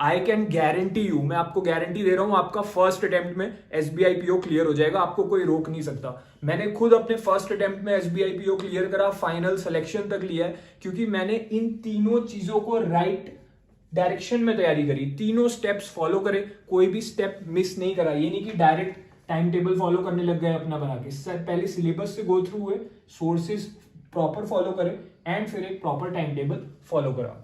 I can guarantee you, मैं आपको guarantee दे रहा हूं, आपका फर्स्ट अटेम्प्ट में एसबीआई पीओ क्लियर हो जाएगा, आपको कोई रोक नहीं सकता। मैंने खुद अपने फर्स्ट अटेम्प्ट में एसबीआई पीओ क्लियर करा, फाइनल सिलेक्शन तक लिया है, क्योंकि मैंने इन तीनों चीजों को राइट डायरेक्शन में तैयारी करी, तीनों स्टेप्स फॉलो करे, कोई भी स्टेप मिस नहीं करा। ये नहीं कि डायरेक्ट टाइम टेबल फॉलो करने लग गए अपना बना के, पहले सिलेबस से गो थ्रू हुए, सोर्सेज प्रॉपर फॉलो करे एंड फिर एक प्रॉपर टाइम टेबल फॉलो करा।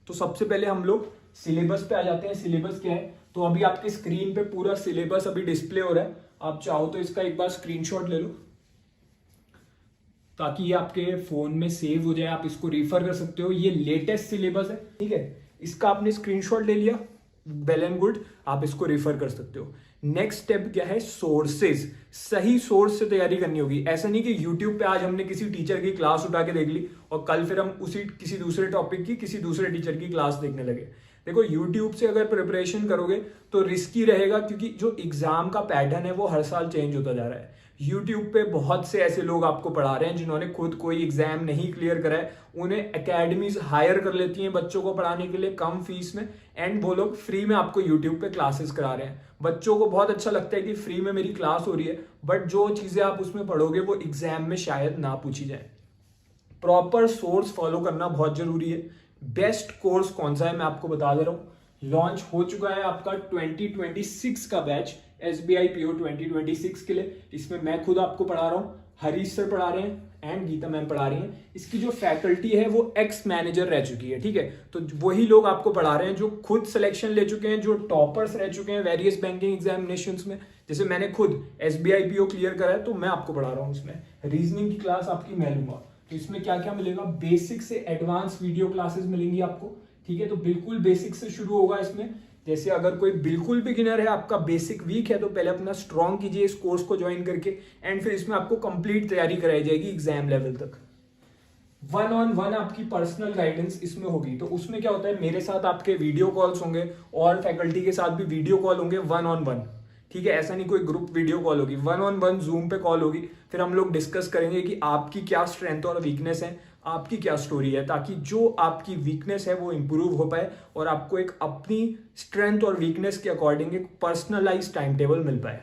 तो सबसे पहले हम लोग सिलेबस पे आ जाते हैं। सिलेबस क्या है, तो अभी आपके स्क्रीन पे पूरा सिलेबस अभी डिस्प्ले हो रहा है, आप चाहो तो इसका एक बार स्क्रीनशॉट ले लो ताकि ये आपके फोन में सेव हो जाए, आप इसको रेफर कर सकते हो। ये लेटेस्ट सिलेबस है, ठीक है, इसका आपने स्क्रीनशॉट ले लिया, वेल एंड गुड, आप इसको रेफर कर सकते हो। नेक्स्ट स्टेप क्या है, सोर्सेज, सही सोर्स से तैयारी करनी होगी। ऐसा नहीं कि यूट्यूब पे आज हमने किसी टीचर की क्लास उठा के देख ली और कल फिर हम उसी किसी दूसरे टॉपिक की किसी दूसरे टीचर की क्लास देखने लगे। देखो, यूट्यूब से अगर प्रिपरेशन करोगे तो रिस्की रहेगा, क्योंकि जो एग्जाम का पैटर्न है वो हर साल चेंज होता जा रहा है। यूट्यूब पे बहुत से ऐसे लोग आपको पढ़ा रहे हैं जिन्होंने खुद कोई एग्जाम नहीं क्लियर करा है, उन्हें एकेडमीज हायर कर लेती हैं बच्चों को पढ़ाने के लिए कम फीस में, एंड वो लोग फ्री में आपको यूट्यूब पे क्लासेस करा रहे हैं। बच्चों को बहुत अच्छा लगता है कि फ्री में मेरी क्लास हो रही है, बट जो चीजें आप उसमें पढ़ोगे वो एग्जाम में शायद ना पूछी जाए। प्रॉपर सोर्स फॉलो करना बहुत जरूरी है। बेस्ट कोर्स कौन सा है मैं आपको बता दे रहा हूं, लॉन्च हो चुका है आपका 2026 का बैच, एसबीआई पीओ 2026 के लिए। इसमें मैं खुद आपको पढ़ा रहा हूं, हरीश सर पढ़ा रहे हैं एंड गीता मैम पढ़ा रही हैं। इसकी जो फैकल्टी है वो एक्स मैनेजर रह चुकी है, ठीक है, तो वही लोग आपको पढ़ा रहे हैं जो खुद सिलेक्शन ले चुके हैं, जो टॉपर्स रह चुके हैं वेरियस बैंकिंग एग्जामिनेशंस में। जैसे मैंने खुद एसबीआई पीओ क्लियर करा है, तो मैं आपको पढ़ा रहा हूं। उसमें रीजनिंग की क्लास आपकी मैं लूंगा, तो इसमें क्या क्या मिलेगा, बेसिक से एडवांस वीडियो क्लासेस मिलेंगी आपको, ठीक है। तो बिल्कुल बेसिक से शुरू होगा इसमें। जैसे अगर कोई बिल्कुल बिगिनर है, आपका बेसिक वीक है, तो पहले अपना स्ट्रॉन्ग कीजिए इस कोर्स को ज्वाइन करके, एंड फिर इसमें आपको कंप्लीट तैयारी कराई जाएगी एग्जाम लेवल तक। 1-on-1 आपकी पर्सनल गाइडेंस इसमें होगी। तो उसमें क्या होता है, मेरे साथ आपके वीडियो कॉल्स होंगे और फैकल्टी के साथ भी वीडियो कॉल होंगे 1-on-1, ठीक है। ऐसा नहीं कोई ग्रुप वीडियो कॉल होगी, 1-on-1 जूम पे कॉल होगी। फिर हम लोग डिस्कस करेंगे कि आपकी क्या स्ट्रेंथ और वीकनेस है, आपकी क्या स्टोरी है, ताकि जो आपकी वीकनेस है वो इंप्रूव हो पाए और आपको एक अपनी स्ट्रेंथ और वीकनेस के अकॉर्डिंग एक पर्सनलाइज टाइम टेबल मिल पाए।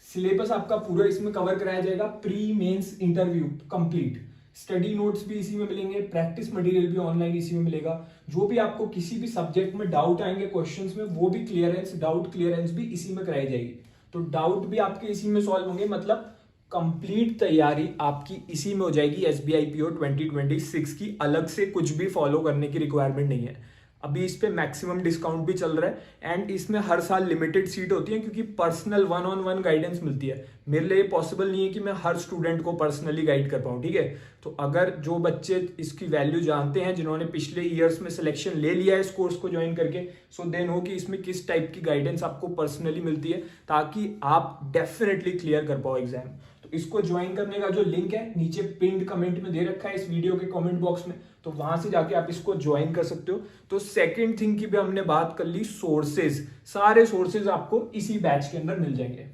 सिलेबस आपका पूरा इसमें कवर कराया जाएगा, pre mains interview complete, study notes भी इसी में मिलेंगे, प्रैक्टिस मटेरियल भी ऑनलाइन इसी में मिलेगा। जो भी आपको किसी भी सब्जेक्ट में डाउट आएंगे क्वेश्चंस में, वो भी क्लियरेंस, डाउट क्लियरेंस भी इसी में कराई जाएगी। तो डाउट भी आपके इसी में सॉल्व होंगे, मतलब कंप्लीट तैयारी आपकी इसी में हो जाएगी। एसबीआई पीओ 2026 की अलग से कुछ भी फॉलो करने की रिक्वायरमेंट नहीं है। अभी इस पे मैक्सिमम डिस्काउंट भी चल रहा है एंड इसमें हर साल लिमिटेड सीट होती है, क्योंकि पर्सनल 1-on-1 गाइडेंस मिलती है। मेरे लिए पॉसिबल नहीं है कि मैं हर स्टूडेंट को पर्सनली गाइड कर पाऊँ, ठीक है। तो अगर जो बच्चे इसकी वैल्यू जानते हैं, जिन्होंने पिछले ईयर्स में सिलेक्शन ले लिया है इस कोर्स को ज्वाइन करके, सो देन हो कि इसमें किस टाइप की गाइडेंस आपको पर्सनली मिलती है, ताकि आप डेफिनेटली क्लियर कर पाओ एग्जाम। तो इसको ज्वाइन करने का जो लिंक है नीचे पिन्ड कमेंट में दे रखा है इस वीडियो के कमेंट बॉक्स में, तो वहां से जाके आप इसको ज्वाइन कर सकते हो। तो सेकंड थिंग की भी हमने बात कर ली, सोर्सेज, सारे सोर्सेज आपको इसी बैच के अंदर मिल जाएंगे।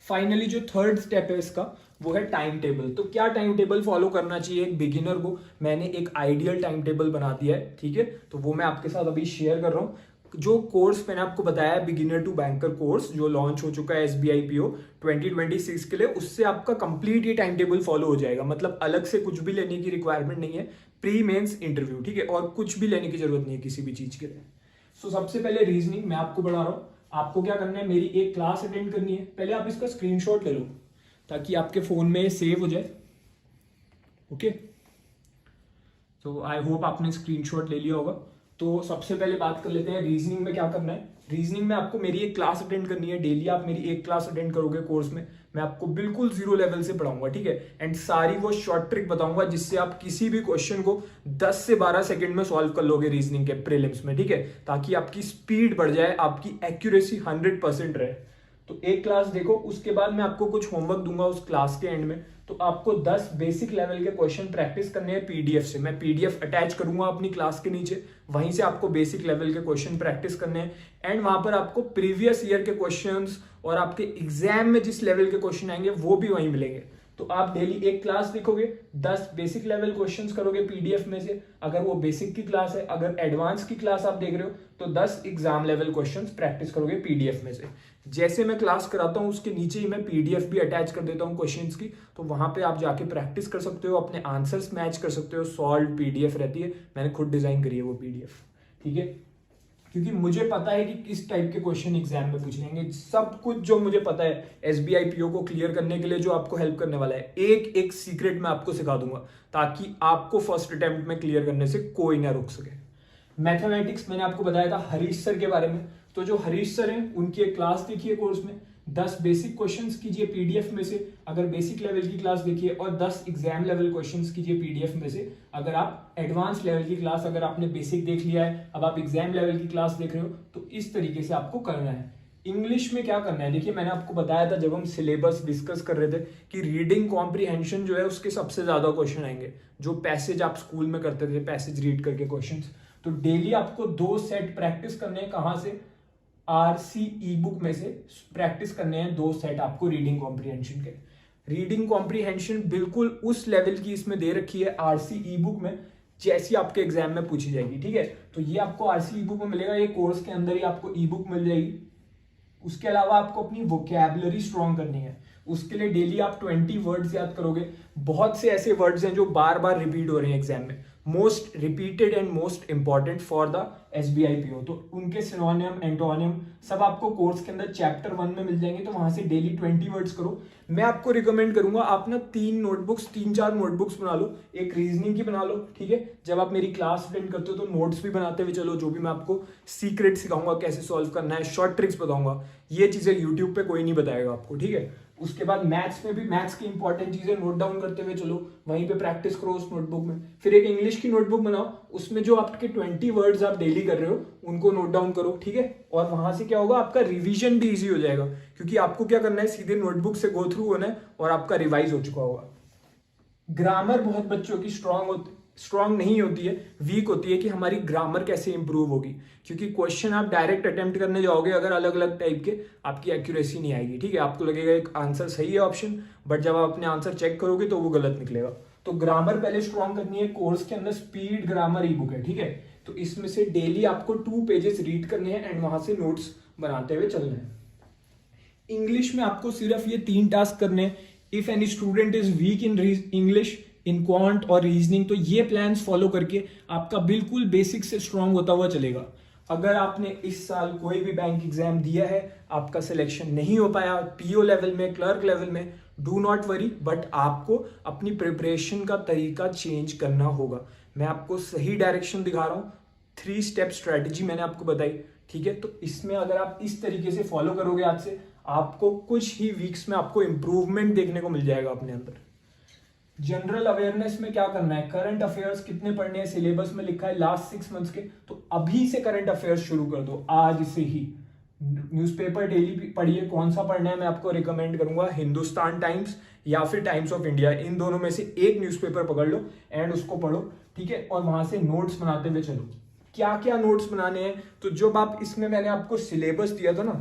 फाइनली जो थर्ड स्टेप है इसका, वो है टाइम टेबल। तो क्या टाइम टेबल फॉलो करना चाहिए एक बिगिनर को, मैंने एक आइडियल टाइम टेबल बना दिया है, ठीक है। तो वो मैं आपके साथ अभी शेयर कर रहा हूं। जो कोर्स मैंने आपको बताया है, बिगिनर टू बैंकर कोर्स, जो लॉन्च हो चुका है एसबीआई पीओ 2026 के लिए, उससे आपका कंप्लीट ये टाइम टेबल फॉलो हो जाएगा। मतलब अलग से कुछ भी लेने की रिक्वायरमेंट नहीं है, प्री मेंस इंटरव्यू, ठीक है, और कुछ भी लेने की जरूरत नहीं है किसी भी चीज के लिए। सो सबसे पहले रीजनिंग मैं आपको पढ़ा रहा हूं। आपको क्या करना है, मेरी एक क्लास अटेंड करनी है। पहले आप इसका स्क्रीनशॉट ले लो ताकि आपके फोन में सेव हो जाए, ओके। तो आई होप आपने स्क्रीनशॉट ले लिया होगा। तो सबसे पहले बात कर लेते हैं रीजनिंग में क्या करना है। रीजनिंग में आपको मेरी एक क्लास अटेंड करनी है, डेली आप मेरी एक क्लास अटेंड करोगे कोर्स में, मैं आपको बिल्कुल 0 लेवल से पढ़ाऊंगा, ठीक है। एंड सारी वो शॉर्ट ट्रिक बताऊंगा जिससे आप किसी भी क्वेश्चन को 10 से 12 सेकंड में सॉल्व कर लोगे रीजनिंग के प्रीलिम्स में, ठीक है, ताकि आपकी स्पीड बढ़ जाए, आपकी एक्यूरेसी 100% रहे। तो एक क्लास देखो, उसके बाद मैं आपको कुछ होमवर्क दूंगा उस क्लास के एंड में। तो आपको 10 बेसिक लेवल के क्वेश्चन प्रैक्टिस करने हैं पीडीएफ से। मैं पीडीएफ अटैच करूंगा अपनी क्लास के नीचे, वहीं से आपको बेसिक लेवल के क्वेश्चन प्रैक्टिस करने हैं। एंड वहां पर आपको प्रीवियस ईयर के क्वेश्चंस और आपके एग्जाम में जिस लेवल के क्वेश्चन आएंगे वो भी वहीं मिलेंगे। तो आप डेली एक क्लास लिखोगे, 10 बेसिक लेवल क्वेश्चंस करोगे पीडीएफ में से, अगर वो बेसिक की क्लास है। अगर एडवांस की क्लास आप देख रहे हो तो 10 एग्जाम लेवल क्वेश्चंस प्रैक्टिस करोगे पीडीएफ में से। जैसे मैं क्लास कराता हूँ उसके नीचे ही मैं पीडीएफ भी अटैच कर देता हूँ क्वेश्चंस की, तो वहां पे आप जाके प्रैक्टिस कर सकते हो, अपने आंसर्स मैच कर सकते हो। सॉल्व पीडीएफ रहती है, मैंने खुद डिजाइन करी है वो पीडीएफ, ठीक है, क्योंकि मुझे पता है कि किस टाइप के क्वेश्चन एग्जाम में पूछ लेंगे। सब कुछ जो मुझे पता है एसबीआई पीओ को क्लियर करने के लिए जो आपको हेल्प करने वाला है, एक एक सीक्रेट मैं आपको सिखा दूंगा ताकि आपको फर्स्ट अटेम्प्ट में क्लियर करने से कोई ना रोक सके। मैथमेटिक्स मैंने आपको बताया था हरीश सर के बारे में, तो जो हरीश सर हैं उनकी एक क्लास देखिए कोर्स में, 10 बेसिक क्वेश्चंस कीजिए पीडीएफ में से अगर बेसिक लेवल की क्लास देखिए, और 10 एग्जाम लेवल क्वेश्चंस कीजिए पीडीएफ में से अगर आप एडवांस लेवल की क्लास, अगर आपने बेसिक देख लिया है अब आप एग्जाम लेवल की क्लास देख रहे हो, तो इस तरीके से आपको करना है। इंग्लिश में क्या करना है, देखिए मैंने आपको बताया था जब हम सिलेबस डिस्कस कर रहे थे कि रीडिंग कॉम्प्रीहेंशन जो है उसके सबसे ज्यादा क्वेश्चन आएंगे, जो पैसेज आप स्कूल में करते थे पैसेज रीड करके क्वेश्चन। तो डेली आपको 2 सेट प्रैक्टिस करने हैं, कहां से, आरसी ई बुक में से प्रैक्टिस करने हैं 2 सेट आपको रीडिंग कॉम्प्रीहेंशन के। रीडिंग कॉम्प्रीहेंशन बिल्कुल उस लेवल की इसमें दे रखी है आरसी ई बुक में जैसी आपके एग्जाम में पूछी जाएगी, ठीक है। तो ये आपको आरसी ई बुक में मिलेगा, ये कोर्स के अंदर ही आपको ई बुक मिल जाएगी। उसके अलावा आपको अपनी वोकैबुलरी स्ट्रॉन्ग करनी है, उसके लिए डेली आप 20 वर्ड्स याद करोगे। बहुत से ऐसे वर्ड्स हैं जो बार बार रिपीट हो रहे हैं एग्जाम में, most repeated and most important for the SBI PO, तो उनके सिनोनिम एंटोनिम सब आपको कोर्स के अंदर चैप्टर 1 में मिल जाएंगे। तो वहां से डेली 20 वर्ड्स करो। मैं आपको रिकमेंड करूंगा आप ना 3-4 नोटबुक्स बना लो, एक रीजनिंग की बना लो, ठीक है। जब आप मेरी क्लास अटेंड करते हो तो नोट्स भी बनाते हुए चलो, जो भी मैं आपको सीक्रेट सिखाऊंगा कैसे सॉल्व करना है, शॉर्ट ट्रिक्स बताऊंगा, ये चीजें यूट्यूब पे कोई नहीं बताएगा आपको, ठीक है। उसके बाद मैथ्स में भी मैथ्स की इंपॉर्टेंट चीजें नोट डाउन करते हुए चलो, वहीं पे प्रैक्टिस करो उस नोटबुक में। फिर एक इंग्लिश की नोटबुक बनाओ, उसमें जो आपके 20 वर्ड्स आप डेली कर रहे हो उनको नोट डाउन करो, ठीक है। और वहां से क्या होगा, आपका रिवीजन भी इजी हो जाएगा, क्योंकि आपको क्या करना है, सीधे नोटबुक से गो थ्रू होना है और आपका रिवाइज हो चुका होगा। ग्रामर बहुत बच्चों की स्ट्रांग नहीं होती है, वीक होती है कि हमारी ग्रामर कैसे इंप्रूव होगी, क्योंकि क्वेश्चन आप डायरेक्ट अटेम्प्ट करने जाओगे अगर अलग अलग टाइप के, आपकी एक्यूरेसी नहीं आएगी, ठीक है। आपको लगेगा एक आंसर सही है ऑप्शन, बट जब आप अपने आंसर चेक करोगे तो वो गलत निकलेगा। तो ग्रामर पहले स्ट्रांग करनी है। कोर्स के अंदर स्पीड ग्रामर ई बुक है, ठीक है। तो इसमें से डेली आपको 2 पेजेस रीड करने हैं एंड वहां से नोट्स बनाते हुए चलना है। इंग्लिश में आपको सिर्फ ये 3 टास्क करने हैं। If any student is weak in English, in quant और रीजनिंग, तो ये प्लान्स फॉलो करके आपका बिल्कुल बेसिक से स्ट्रांग होता हुआ चलेगा। अगर आपने इस साल कोई भी बैंक एग्जाम दिया है, आपका सिलेक्शन नहीं हो पाया पीओ लेवल में, क्लर्क लेवल में, डू नॉट वरी, बट आपको अपनी प्रिपरेशन का तरीका चेंज करना होगा। मैं आपको सही डायरेक्शन दिखा रहा हूँ, 3 स्टेप स्ट्रेटेजी मैंने आपको बताई, ठीक है। तो इसमें अगर आप इस तरीके से फॉलो करोगे आज से, आपको कुछ ही वीक्स में आपको इंप्रूवमेंट देखने को मिल जाएगा अपने अंदर। जनरल अवेयरनेस में क्या करना है, करंट अफेयर्स कितने पढ़ने हैं, सिलेबस में लिखा है लास्ट 6 मंथ्स के, तो अभी से करंट अफेयर्स शुरू कर दो, आज से ही। न्यूज़पेपर डेली पढ़िए, कौन सा पढ़ना है मैं आपको रिकमेंड करूंगा, हिंदुस्तान टाइम्स या फिर टाइम्स ऑफ इंडिया, इन दोनों में से एक न्यूज़पेपर पकड़ लो एंड उसको पढ़ो, ठीक है। और वहां से नोट्स बनाते हुए चलो। क्या क्या नोट्स बनाने हैं, तो जब आप इसमें मैंने आपको सिलेबस दिया था ना,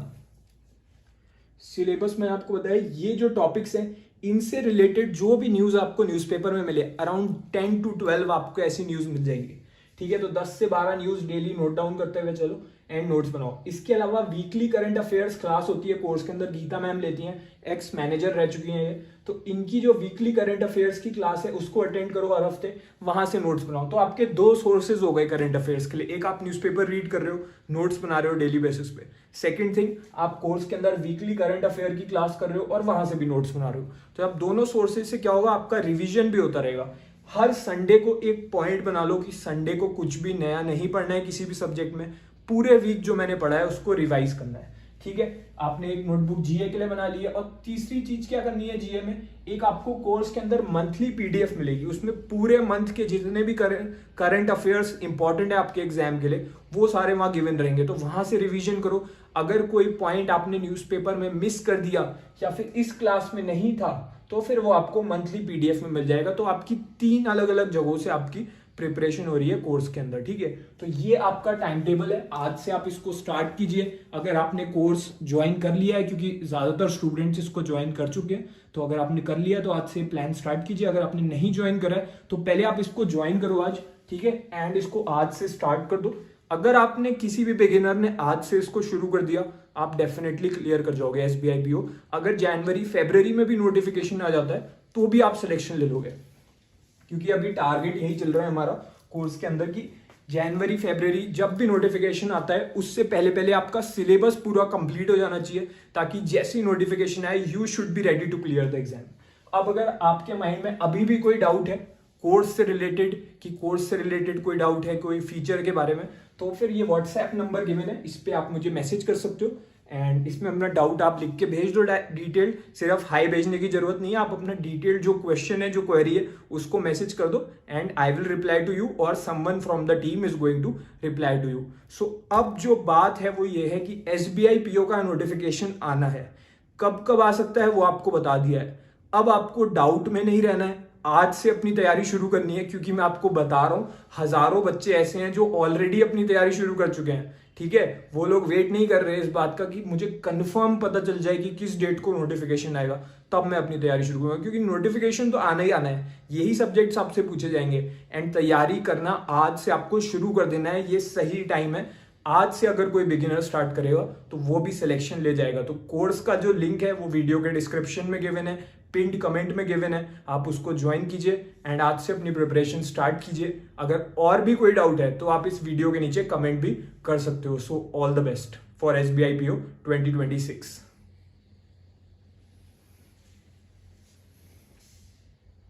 सिलेबस में आपको बताया ये जो टॉपिक्स हैं इनसे रिलेटेड जो भी न्यूज आपको न्यूज़पेपर में मिले, अराउंड 10 to 12 आपको ऐसी न्यूज मिल जाएगी, ठीक है। तो 10 से 12 न्यूज डेली नोट डाउन करते हुए चलो एंड नोट्स बनाओ। इसके अलावा वीकली करंट अफेयर्स क्लास होती है कोर्स के अंदर, गीता मैम लेती हैं, एक्स मैनेजर रह चुकी हैं ये, तो इनकी जो वीकली करंट अफेयर्स की क्लास है उसको अटेंड करो हर हफ्ते, वहां से नोट्स बनाओ। तो आपके 2 सोर्सेज हो गए करंट अफेयर्स के लिए, एक आप न्यूज़पेपर रीड कर रहे हो, नोट्स बना रहे हो डेली बेसिस पे, सेकंड थिंग आप कोर्स के अंदर वीकली करंट अफेयर की क्लास कर रहे हो और वहां से भी नोट्स बना रहे हो। तो आप दोनों सोर्सेज से क्या होगा, आपका रिवीजन भी होता रहेगा। हर संडे को एक पॉइंट बना लो कि संडे को कुछ भी नया नहीं पढ़ना है किसी भी सब्जेक्ट में, पूरे वीक जो मैंने पढ़ा है उसको रिवाइज करना है, ठीक है। आपने एक नोटबुक जीए के लिए बना ली है। और तीसरी चीज क्या करनी है जीए में, एक आपको कोर्स के अंदर मंथली पीडीएफ मिलेगी, उसमें पूरे मंथ के जितने भी करंट अफेयर्स इंपॉर्टेंट है आपके एग्जाम के लिए वो सारे वहां गिवन रहेंगे, तो वहां से रिवीजन करो। अगर कोई पॉइंट आपने न्यूज़पेपर में मिस कर दिया या फिर इस क्लास में नहीं था, तो फिर वो आपको मंथली पीडीएफ में मिल जाएगा। तो आपकी 3 अलग अलग जगहों से आपकी प्रिपरेशन हो रही है कोर्स के अंदर, ठीक है। तो ये आपका टाइम टेबल है, आज से आप इसको स्टार्ट कीजिए। अगर आपने कोर्स ज्वाइन कर लिया है, क्योंकि ज्यादातर स्टूडेंट्स इसको ज्वाइन कर चुके हैं, तो अगर आपने कर लिया तो आज से प्लान स्टार्ट कीजिए। अगर आपने नहीं ज्वाइन करा है तो पहले आप इसको ज्वाइन करो आज, ठीक है, एंड इसको आज से स्टार्ट कर दो। अगर आपने किसी भी बिगिनर ने आज से इसको शुरू कर दिया, आप डेफिनेटली क्लियर कर जाओगे SBI PO। अगर जनवरी फरवरी में भी नोटिफिकेशन आ जाता है तो भी आप सिलेक्शन ले लोगे, क्योंकि अभी टारगेट यही चल रहा है हमारा कोर्स के अंदर की जनवरी फरवरी जब भी नोटिफिकेशन आता है उससे पहले पहले आपका सिलेबस पूरा कंप्लीट हो जाना चाहिए, ताकि जैसी नोटिफिकेशन आए you should be ready to clear the exam. अब अगर आपके माइंड में अभी भी कोई डाउट है कोर्स से रिलेटेड कोई डाउट है कोई फीचर के बारे में, तो फिर ये व्हाट्सएप नंबर गिवन है, इस पे आप मुझे मैसेज कर सकते हो एंड इसमें अपना डाउट आप लिख के भेज दो। डिटेल सिर्फ हाई भेजने की जरूरत नहीं है, आप अपना डिटेल जो क्वेश्चन है जो क्वेरी है उसको मैसेज कर दो and I will reply to you और someone from the team is going to reply to you. So अब जो बात है वो ये है कि SBI PO का नोटिफिकेशन आना है, कब कब आ सकता है वो आपको बता दिया है। अब आपको डाउट में नहीं रहना है, आज से अपनी तैयारी शुरू करनी है, क्योंकि मैं आपको बता रहा हूं हजारों बच्चे ऐसे हैं जो ऑलरेडी अपनी तैयारी शुरू कर चुके हैं, ठीक है। वो लोग वेट नहीं कर रहे इस बात का कि मुझे कंफर्म पता चल जाए कि किस डेट को नोटिफिकेशन आएगा तब मैं अपनी तैयारी शुरू करूंगा, क्योंकि नोटिफिकेशन तो आना ही आना है, यही सब्जेक्ट्स आपसे पूछे जाएंगे एंड तैयारी करना आज से आपको शुरू कर देना है। ये सही टाइम है, आज से अगर कोई बिगिनर स्टार्ट करेगा तो वो भी सिलेक्शन ले जाएगा। तो कोर्स का जो लिंक है वो वीडियो के डिस्क्रिप्शन में गिवन है, पिंड कमेंट में गिवन है, आप उसको ज्वाइन कीजिए एंड आज से अपनी प्रिपरेशन स्टार्ट कीजिए। अगर और भी कोई डाउट है तो आप इस वीडियो के नीचे कमेंट भी कर सकते हो। So all the best for SBI PO 2026।